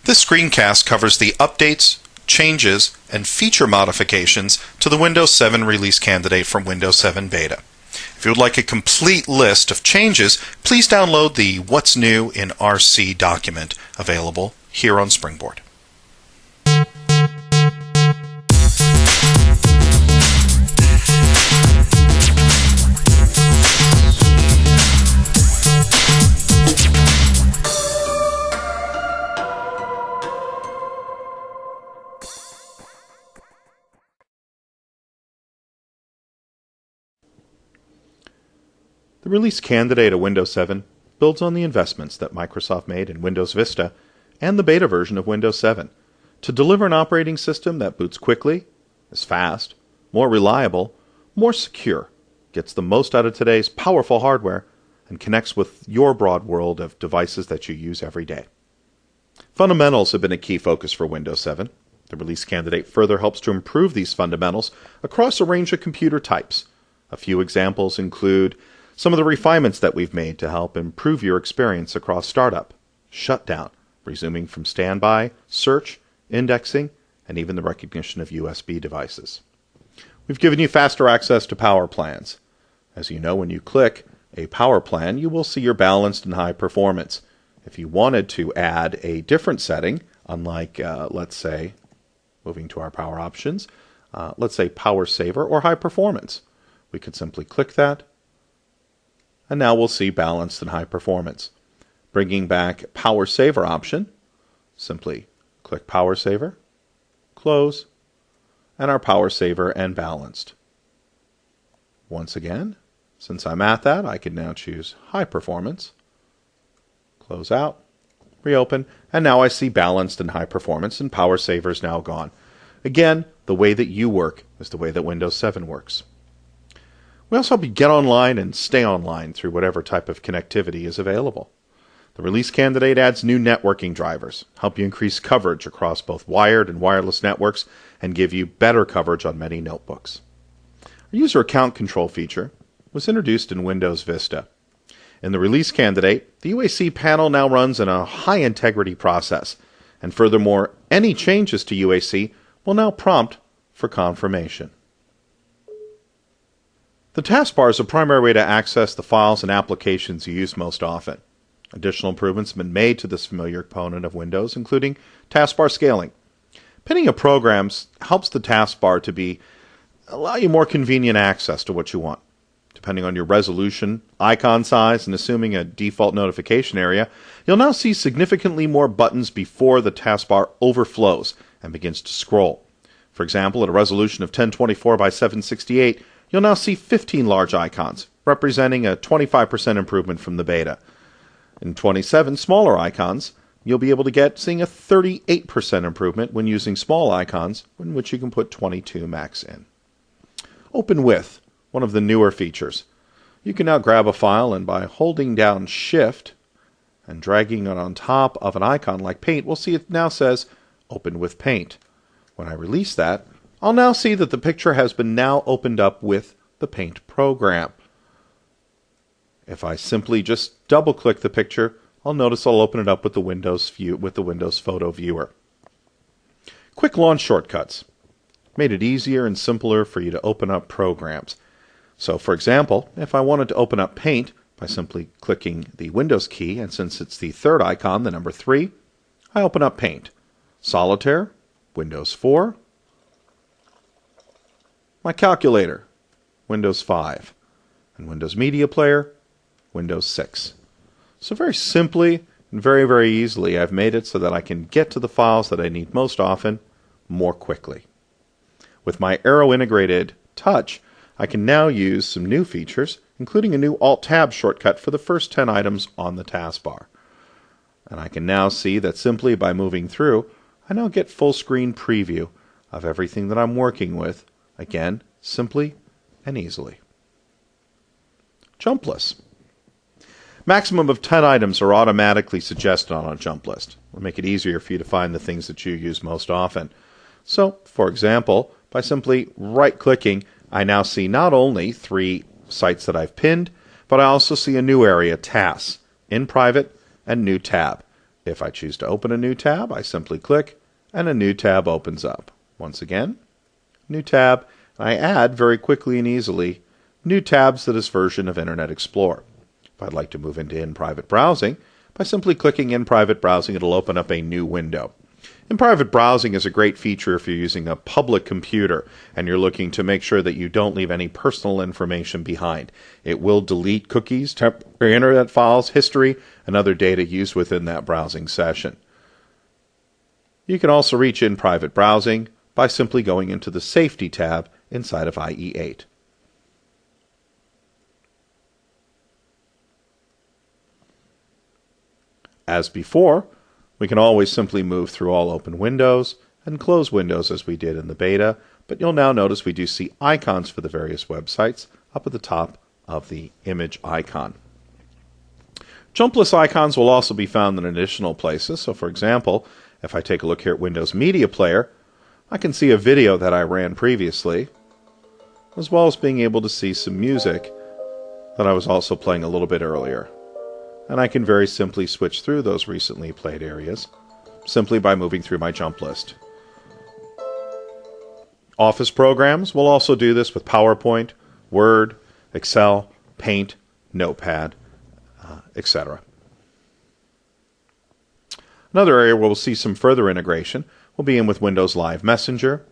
This screencast covers the updates, changes, and feature modifications to the Windows 7 release candidate from Windows 7 Beta. If you would like a complete list of changes, please download the What's New in RC document available here on Springboard. The release candidate of Windows 7 builds on the investments that Microsoft made in Windows Vista and the beta version of Windows 7 to deliver an operating system that boots quickly, is fast, more reliable, more secure, gets the most out of today's powerful hardware, and connects with your broad world of devices that you use every day. Fundamentals have been a key focus for Windows 7. The release candidate further helps to improve these fundamentals across a range of computer types. A few examples include some of the refinements that we've made to help improve your experience across startup, shutdown, resuming from standby, search, indexing, and even the recognition of USB devices. We've given you faster access to power plans. As you know, when you click a power plan, you will see your balanced and high performance. If you wanted to add a different setting, unlike, let's say, moving to our power options, let's say power saver or high performance, we could simply click that, and now we'll see balanced and high performance. Bringing back power saver option, simply click power saver, close, and our power saver and balanced. Once again, since I'm at that, I can now choose high performance, close out, reopen, and now I see balanced and high performance, and power saver is now gone. Again, the way that you work is the way that Windows 7 works. We also help you get online and stay online through whatever type of connectivity is available. The release candidate adds new networking drivers, help you increase coverage across both wired and wireless networks, and give you better coverage on many notebooks. Our user account control feature was introduced in Windows Vista. In the release candidate, the UAC panel now runs in a high integrity process, and furthermore, any changes to UAC will now prompt for confirmation. The taskbar is a primary way to access the files and applications you use most often. Additional improvements have been made to this familiar component of Windows, including taskbar scaling. Pinning of programs helps the taskbar to allow you more convenient access to what you want. Depending on your resolution, icon size, and assuming a default notification area, you'll now see significantly more buttons before the taskbar overflows and begins to scroll. For example, at a resolution of 1024 by 768, you'll now see 15 large icons, representing a 25% improvement from the beta. In 27 smaller icons, you'll be able to seeing a 38% improvement when using small icons, in which you can put 22 max in. Open With, one of the newer features. You can now grab a file, and by holding down Shift and dragging it on top of an icon like Paint, we'll see it now says Open with Paint. When I release that, I'll now see that the picture has been now opened up with the Paint program. If I simply just double-click the picture, I'll notice I'll open it up with the Windows Photo Viewer. Quick launch shortcuts made it easier and simpler for you to open up programs. So, for example, if I wanted to open up Paint by simply clicking the Windows key, and since it's the third icon, the number 3, I open up Paint. Solitaire, Windows 4. My calculator, Windows 5, and Windows Media Player, Windows 6. So very simply and very, very easily, I've made it so that I can get to the files that I need most often more quickly. With my Arrow integrated touch, I can now use some new features, including a new Alt-Tab shortcut for the first 10 items on the taskbar. And I can now see that simply by moving through, I now get full screen preview of everything that I'm working with. Again, simply and easily. Jump list. Maximum of 10 items are automatically suggested on a jump list. It'll make it easier for you to find the things that you use most often. So, for example, by simply right-clicking, I now see not only 3 sites that I've pinned, but I also see a new area, Tasks, in Private, and New Tab. If I choose to open a new tab, I simply click and a new tab opens up. Once again, new tab. I add very quickly and easily new tabs to this version of Internet Explorer. If I'd like to move into in-private browsing, by simply clicking in private browsing, it'll open up a new window. In-private browsing is a great feature if you're using a public computer and you're looking to make sure that you don't leave any personal information behind. It will delete cookies, temporary internet files, history, and other data used within that browsing session. You can also reach in-private browsing by simply going into the Safety tab inside of IE8. As before, we can always simply move through all open windows and close windows as we did in the beta, but you'll now notice we do see icons for the various websites up at the top of the image icon. Jump list icons will also be found in additional places. So for example, if I take a look here at Windows Media Player, I can see a video that I ran previously, as well as being able to see some music that I was also playing a little bit earlier. And I can very simply switch through those recently played areas simply by moving through my jump list. Office programs will also do this with PowerPoint, Word, Excel, Paint, Notepad, etc. Another area where we'll see some further integration will be in with Windows Live Messenger,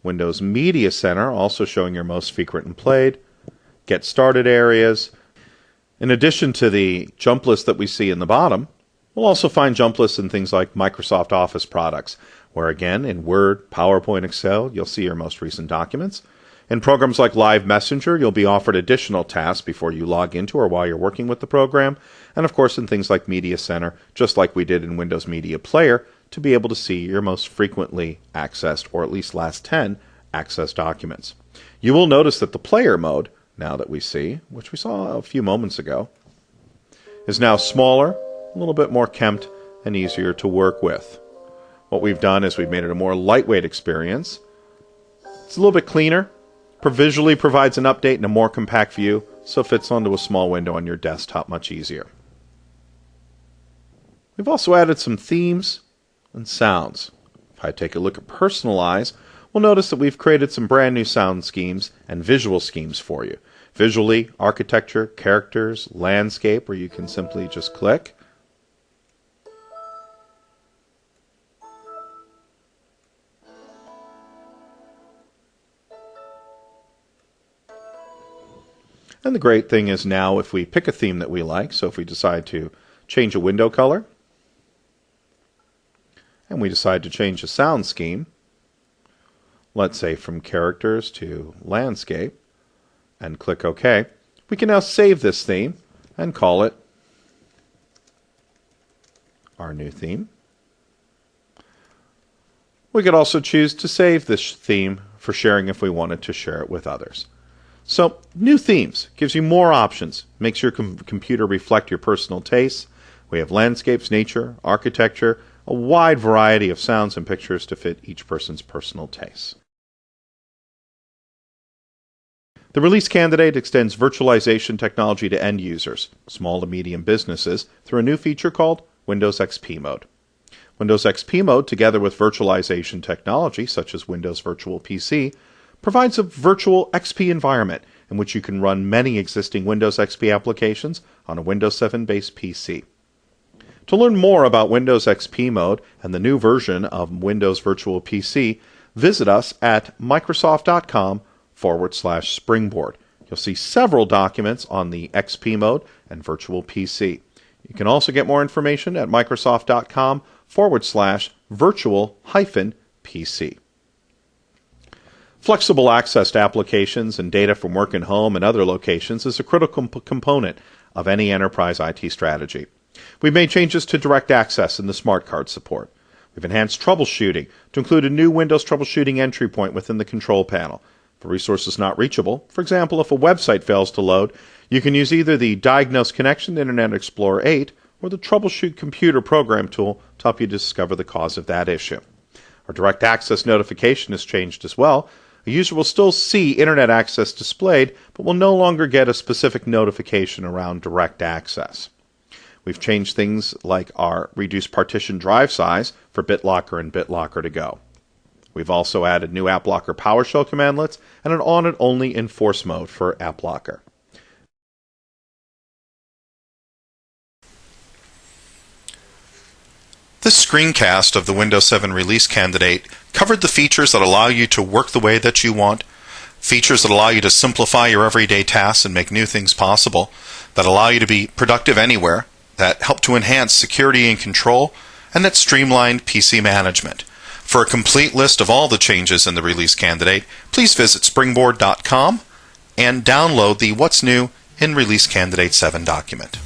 Windows Media Center, also showing your most frequent and played, Get Started areas. In addition to the jump list that we see in the bottom, we'll also find jump lists in things like Microsoft Office products, where again, in Word, PowerPoint, Excel, you'll see your most recent documents. In programs like Live Messenger, you'll be offered additional tasks before you log into or while you're working with the program. And of course, in things like Media Center, just like we did in Windows Media Player, to be able to see your most frequently accessed, or at least last 10, accessed documents. You will notice that the player mode, now that we see, which we saw a few moments ago, is now smaller, a little bit more kempt, and easier to work with. What we've done is we've made it a more lightweight experience. It's a little bit cleaner, visually provides an update in a more compact view, so it fits onto a small window on your desktop much easier. We've also added some themes and sounds. If I take a look at Personalize, we'll notice that we've created some brand new sound schemes and visual schemes for you. Visually, architecture, characters, landscape, where you can simply just click. And the great thing is now if we pick a theme that we like, so if we decide to change a window color, and we decide to change the sound scheme, let's say from characters to landscape, and click OK, we can now save this theme and call it our new theme. We could also choose to save this theme for sharing if we wanted to share it with others. So, new themes gives you more options, makes your computer reflect your personal tastes. We have landscapes, nature, architecture, a wide variety of sounds and pictures to fit each person's personal tastes. The release candidate extends virtualization technology to end users, small to medium businesses, through a new feature called Windows XP Mode. Windows XP Mode, together with virtualization technology such as Windows Virtual PC, provides a virtual XP environment in which you can run many existing Windows XP applications on a Windows 7-based PC. To learn more about Windows XP Mode and the new version of Windows Virtual PC, visit us at microsoft.com/springboard. You'll see several documents on the XP Mode and Virtual PC. You can also get more information at microsoft.com/virtual-PC. Flexible access to applications and data from work and home and other locations is a critical component of any enterprise IT strategy. We've made changes to direct access and the smart card support. We've enhanced troubleshooting to include a new Windows troubleshooting entry point within the control panel. For resources not reachable, for example, if a website fails to load, you can use either the Diagnose Connection to Internet Explorer 8 or the Troubleshoot Computer Program tool to help you discover the cause of that issue. Our direct access notification has changed as well. A user will still see Internet access displayed, but will no longer get a specific notification around direct access. We've changed things like our reduced partition drive size for BitLocker and BitLocker to go. We've also added new AppLocker PowerShell commandlets and an audit-only enforce mode for AppLocker. This screencast of the Windows 7 release candidate covered the features that allow you to work the way that you want, features that allow you to simplify your everyday tasks and make new things possible, that allow you to be productive anywhere, that help to enhance security and control, and that streamlined PC management. For a complete list of all the changes in the release candidate, please visit springboard.com and download the What's New in Release Candidate 7 document.